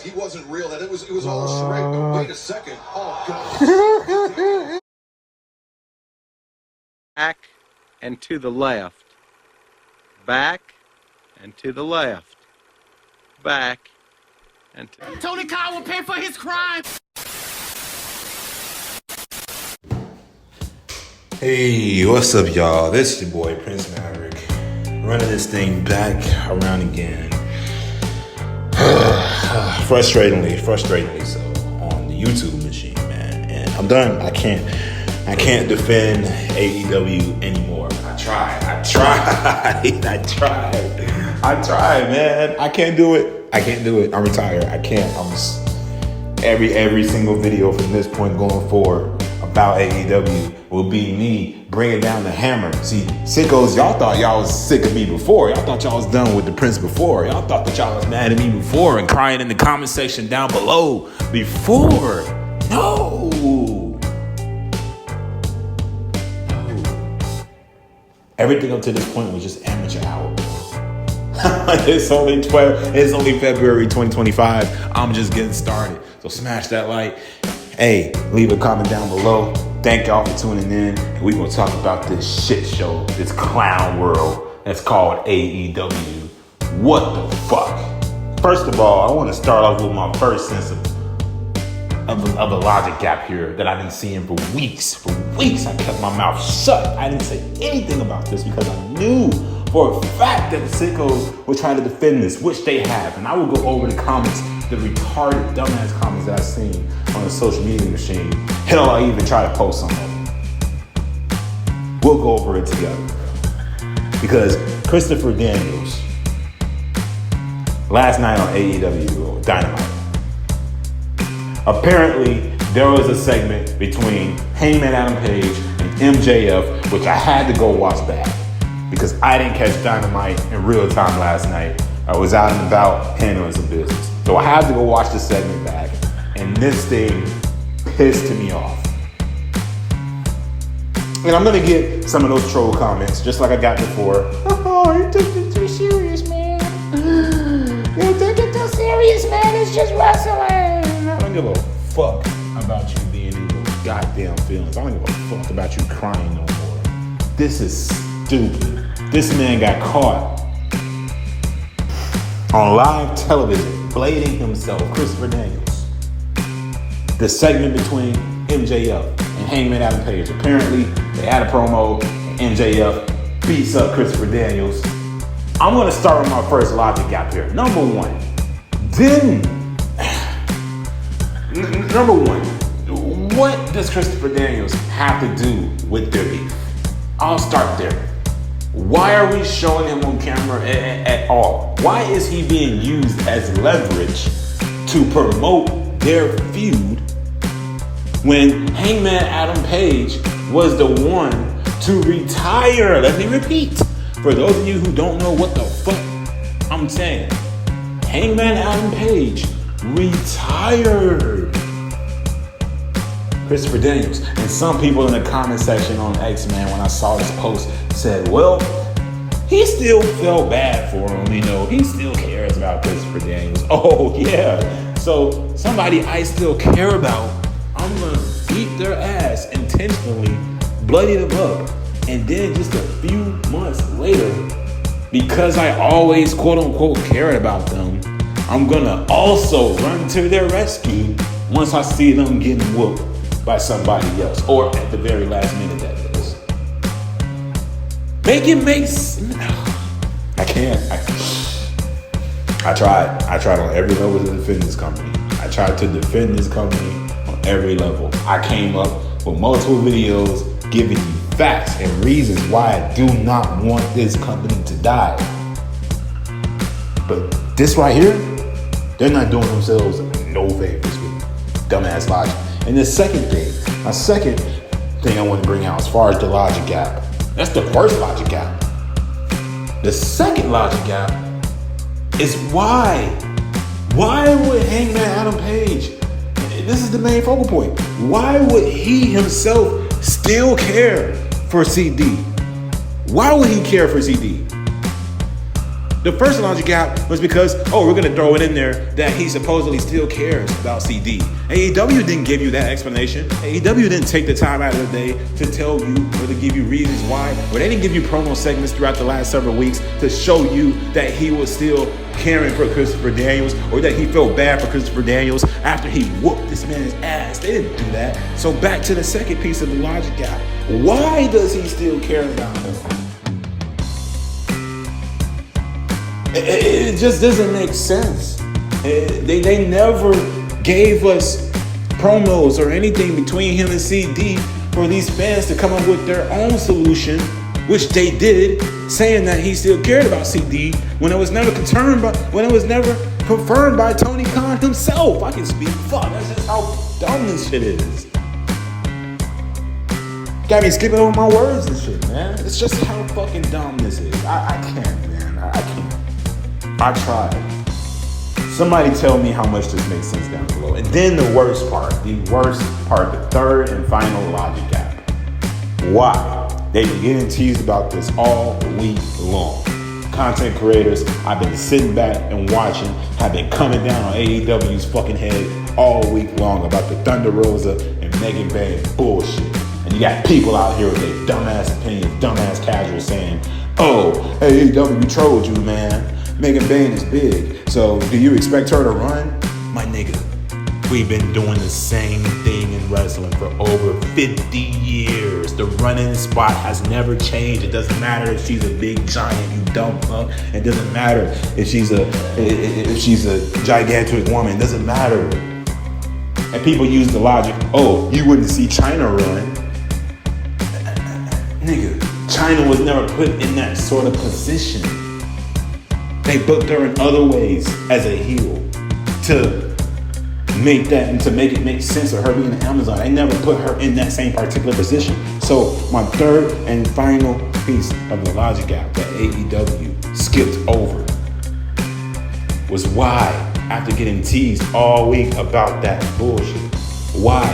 he wasn't real, that it was all a charade. But wait a second. Oh, God. Back and to the left. Back and to the left. Back and to... Tony Khan will pay for his crime. Hey, what's up, y'all? This is your boy, Prince Maverick, running this thing back around again. frustratingly so, on the YouTube machine, man. And I'm done. I can't defend AEW anymore. I tried, man. I can't do it. I'm retired. I can't. I'm just, every single video from this point going forward about AEW will be me bringing down the hammer. See, sickos, y'all thought y'all was sick of me before. Y'all thought y'all was done with the Prince before. Y'all thought that y'all was mad at me before and crying in the comment section down below before. No. Everything up to this point was just amateur hour. It's only February 2025. I'm just getting started. So smash that like. Hey, leave a comment down below. Thank y'all for tuning in. And we're going to talk about this shit show, this clown world that's called AEW. What the fuck? First of all, I want to start off with my first sense of a logic gap here that I've been seeing for weeks. For weeks, I kept my mouth shut. I didn't say anything about this because I knew for a fact that the sickos would try to defend this, which they have. And I will go over the comments, the retarded, dumbass comments that I've seen on the social media machine. Hell, I even try to post some of them. We'll go over it together. Because Christopher Daniels, last night on AEW Dynamite, apparently there was a segment between Hangman Adam Page and MJF, which I had to go watch back because I didn't catch Dynamite in real time last night. I was out and about handling some business. So I had to go watch the segment back, and this thing pissed me off. And I'm gonna get some of those troll comments, just like I got before. Oh, you took it too serious, man. You took it too serious, man. It's just wrestling. I don't give a fuck about you being in your goddamn feelings. I don't give a fuck about you crying no more. This is stupid. This man got caught on live television, blading himself, Christopher Daniels. The segment between MJF and Hangman Adam Page. Apparently, they had a promo, and MJF beats up Christopher Daniels. I'm gonna start with my first logic gap here. Number one, what does Christopher Daniels have to do with their beef? I'll start there. Why are we showing him on camera at all? Why is he being used as leverage to promote their feud when Hangman Adam Page was the one to retire? Let me repeat. For those of you who don't know what the fuck I'm saying, Hangman Adam Page retired Christopher Daniels. And some people in the comment section on X, man, when I saw this post, said, well, he still felt bad for him, you know, he still cares about Christopher Daniels. Oh, yeah. So somebody I still care about, I'm gonna beat their ass intentionally, bloody them up, and then just a few months later, because I always quote unquote cared about them, I'm gonna also run to their rescue once I see them getting whooped by somebody else, or at the very last minute, that is. Make it make sense. I can't. I tried on every level to defend this company. I tried to defend this company on every level. I came up with multiple videos giving you facts and reasons why I do not want this company to die. But this right here, they're not doing themselves no favors with dumbass logic. And the second thing I want to bring out as far as the logic gap, that's the first logic gap. The second logic gap is why would Hangman Adam Page, this is the main focal point, why would he himself still care for CD? Why would he care for CD? The first logic gap was because, we're going to throw it in there that he supposedly still cares about CD. AEW didn't give you that explanation. AEW didn't take the time out of the day to tell you or to give you reasons why. Or they didn't give you promo segments throughout the last several weeks to show you that he was still caring for Christopher Daniels or that he felt bad for Christopher Daniels after he whooped this man's ass. They didn't do that. So back to the second piece of the logic gap. Why does he still care about him? It just doesn't make sense. They never gave us promos or anything between him and CD for these fans to come up with their own solution, which they did, saying that he still cared about CD when it was never confirmed by Tony Khan himself. I can speak. Fuck, that's just how dumb this shit is. Got me skipping over my words and shit, man. It's just how fucking dumb this is. I can't, man. I can't. I tried. Somebody tell me how much this makes sense down below. And then the worst part, the third and final logic gap. Why? They've been getting teased about this all week long. Content creators, I've been sitting back and watching, have been coming down on AEW's fucking head all week long about the Thunder Rosa and Megan Bay bullshit. And you got people out here with their dumbass opinions, dumbass casuals saying, AEW trolled you, man. Megan Bayne is big, so do you expect her to run? My nigga, we've been doing the same thing in wrestling for over 50 years. The running spot has never changed. It doesn't matter if she's a big giant, you dumb fuck. It doesn't matter if she's a gigantic woman. It doesn't matter. And people use the logic, you wouldn't see China run. Nigga, China was never put in that sort of position. They booked her in other ways as a heel to make it make sense of her being an Amazon. They never put her in that same particular position. So my third and final piece of the logic gap that AEW skipped over was why, after getting teased all week about that bullshit, why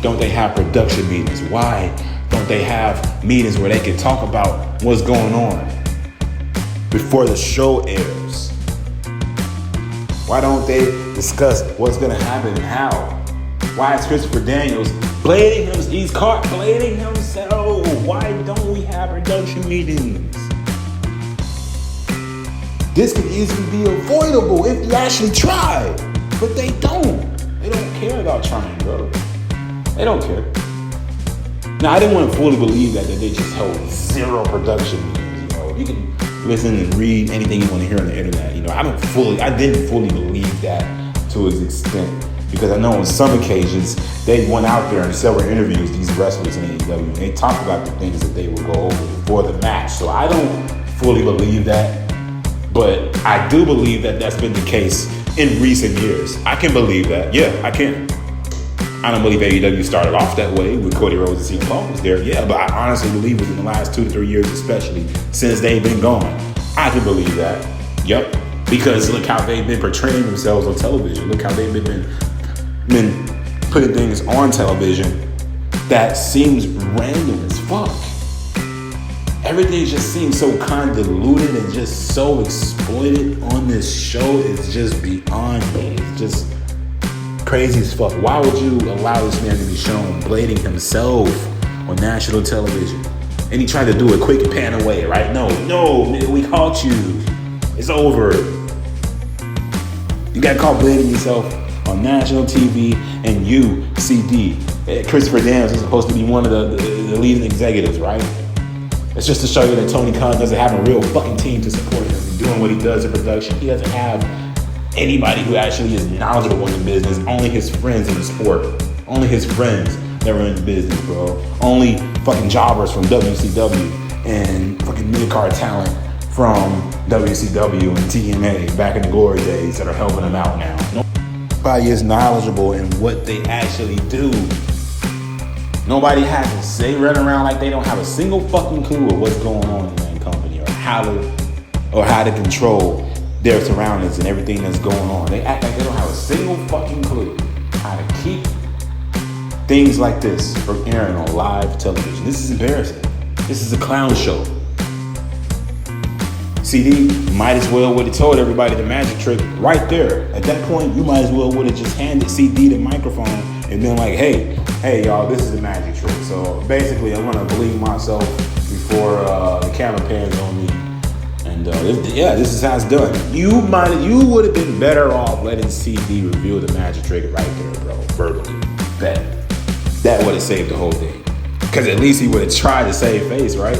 don't they have production meetings? Why don't they have meetings where they can talk about what's going on before the show airs? Why don't they discuss what's gonna happen and how? Why is Christopher Daniels blading him? He's caught blading himself. Why don't we have production meetings? This could easily be avoidable if you actually try, but they don't. They don't care about trying, bro. They don't care. Now, I didn't want to fully believe that they just held zero production meetings. You can listen and read anything you want to hear on the internet. I didn't fully believe that to its extent, because I know on some occasions they went out there and several interviews, these wrestlers in AEW, and they talked about the things that they would go over before the match. So I don't fully believe that, but I do believe that that's been the case in recent years. I can believe that. Yeah, I can. I don't believe AEW started off that way with Cody Rhodes and CM Punk was there. Yeah, but I honestly believe within the last 2 to 3 years, especially since they've been gone, I can believe that. Yep. Because look how they've been portraying themselves on television. Look how they've been putting things on television that seems random as fuck. Everything just seems so convoluted and just so exploited on this show. It's just beyond me. It's just crazy as fuck. Why would you allow this man to be shown blading himself on national television? And he tried to do a quick pan away, right? No, we caught you. It's over. You got caught blading yourself on national TV, and you, CD, Christopher Daniels is supposed to be one of the leading executives, right? It's just to show you that Tony Khan doesn't have a real fucking team to support him doing what he does in production. He doesn't have anybody who actually is knowledgeable in the business. Only his friends in the sport. Only his friends that are in the business, bro. Only fucking jobbers from WCW and fucking mid-card talent from WCW and TNA back in the glory days that are helping him out now. Nobody is knowledgeable in what they actually do. Nobody has to say running around like they don't have a single fucking clue of what's going on in that company or how to control their surroundings and everything that's going on. They act like they don't have a single fucking clue how to keep things like this from airing on live television. This is embarrassing. This is a clown show. CD might as well would have told everybody the magic trick right there. At that point, you might as well would have just handed CD the microphone and been like, hey, y'all, this is the magic trick. So basically, I want to believe myself before the camera pans on me. And this is how it's done. You would have been better off letting CD reveal the magic trick right there, bro, verbally. Bet. That would have saved the whole thing. Because at least he would have tried to save face, right?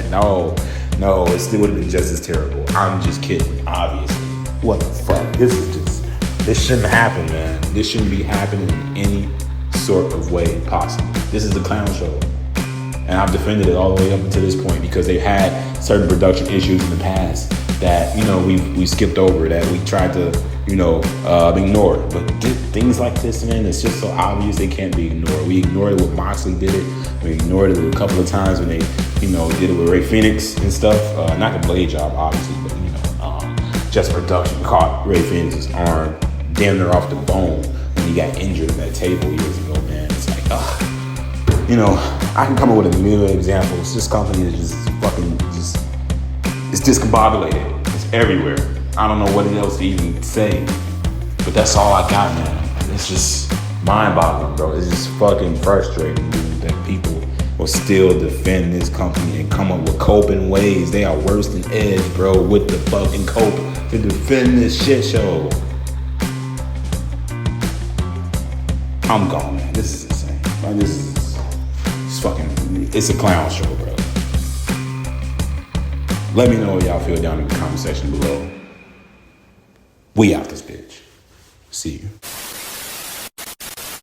No, it still would have been just as terrible. I'm just kidding, obviously. What the fuck? This shouldn't happen, man. This shouldn't be happening in any sort of way possible. This is the clown show. And I've defended it all the way up until this point because they've had certain production issues in the past that, we skipped over, that we tried to, ignore. But things like this, man, it's just so obvious they can't be ignored. We ignored it when Moxley did it. We ignored it a couple of times when they, did it with Ray Phoenix and stuff. Not the blade job, obviously, but, just production caught Ray Phoenix's arm damn near off the bone when he got injured at that table years ago, man. It's like, I can come up with a million examples. This company is it's discombobulated. It's everywhere. I don't know what else to even say, but that's all I got, man. It's just mind-boggling, bro. It's just fucking frustrating, dude, that people will still defend this company and come up with coping ways. They are worse than Edge, bro, with the fucking cope to defend this shit show. I'm gone, man. This is insane. Like, it's a clown show, bro. Let me know what y'all feel down in the comment section below. We out this bitch. See you.